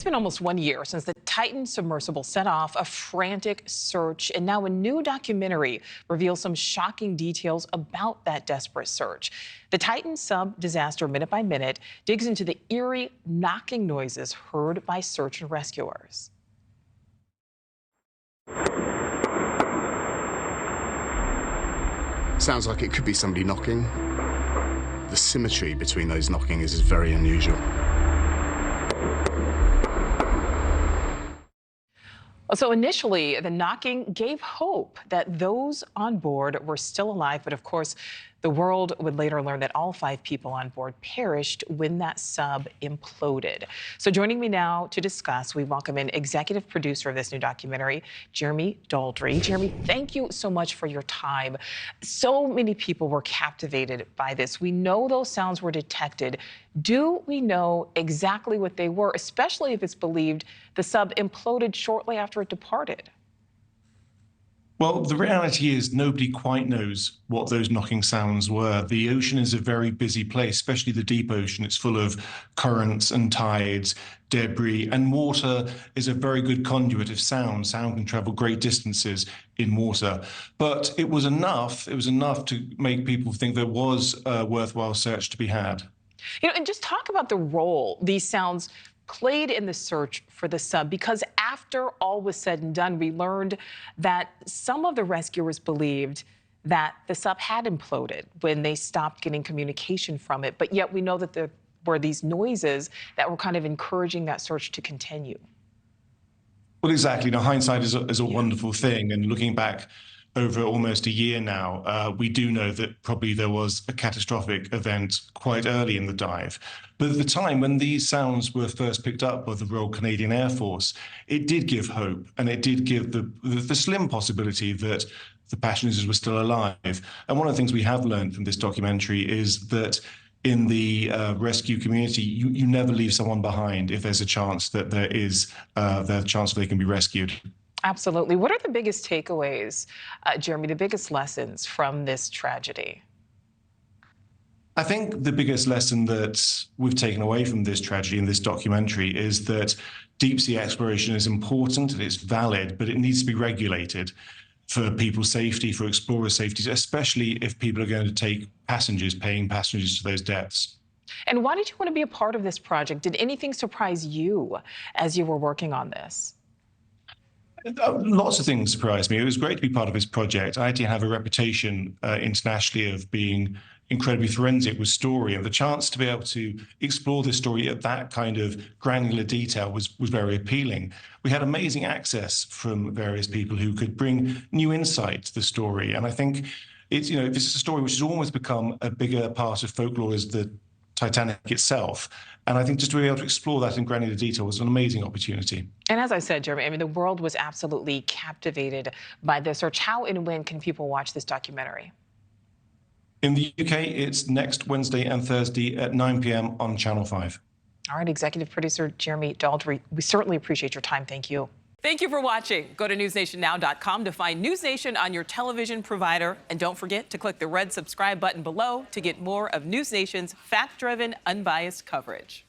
It's been almost 1 year since the Titan submersible set off a frantic search, and now a new documentary reveals some shocking details about that desperate search. The Titan sub disaster minute by minute digs into the eerie knocking noises heard by search and rescuers. Sounds like it could be somebody knocking. The symmetry between those knockings is very unusual. So initially, the knocking gave hope that those on board were still alive. But of course, the world would later learn that all 5 people on board perished when that sub imploded. So joining me now to discuss, we welcome in executive producer of this new documentary, Jeremy Daldry. Jeremy, thank you so much for your time. So many people were captivated by this. We know those sounds were detected. Do we know exactly what they were, especially if it's believed the sub imploded shortly after it departed? Well, the reality is nobody quite knows what those knocking sounds were. The ocean is a very busy place, especially the deep ocean. It's full of currents and tides, debris, and water is a very good conduit of sound. Sound can travel great distances in water. But it was enough to make people think there was a worthwhile search to be had. And just talk about the role these sounds played in the search for the sub, because after all was said and done, we learned that some of the rescuers believed that the sub had imploded when they stopped getting communication from it. But yet we know that there were these noises that were kind of encouraging that search to continue. Well, exactly. Now, hindsight is a wonderful thing. And looking back over almost a year now, we do know that probably there was a catastrophic event quite early in the dive. But at the time when these sounds were first picked up by the Royal Canadian Air Force, it did give hope, and it did give the slim possibility that the passengers were still alive. And one of the things we have learned from this documentary is that in the rescue community, you never leave someone behind if there's a chance that there's a chance they can be rescued. Absolutely. What are the biggest takeaways, Jeremy, the biggest lessons from this tragedy? I think the biggest lesson that we've taken away from this tragedy in this documentary is that deep sea exploration is important and it's valid, but it needs to be regulated for people's safety, for explorers' safety, especially if people are going to take passengers, paying passengers to those depths. And why did you want to be a part of this project? Did anything surprise you as you were working on this? Lots of things surprised me. It was great to be part of this project. I actually have a reputation internationally of being incredibly forensic with story, and the chance to be able to explore this story at that kind of granular detail was very appealing. We had amazing access from various people who could bring new insight to the story, and I think this is a story which has almost become a bigger part of folklore as the Titanic itself. And I think just to be able to explore that in granular detail was an amazing opportunity. And as I said, Jeremy, I mean, the world was absolutely captivated by this search. How and when can people watch this documentary? In the UK, it's next Wednesday and Thursday at 9 p.m. on Channel 5. All right, executive producer Jeremy Daldry, we certainly appreciate your time. Thank you. Thank you for watching. Go to newsnationnow.com to find News Nation on your television provider. And don't forget to click the red subscribe button below to get more of News Nation's fact-driven, unbiased coverage.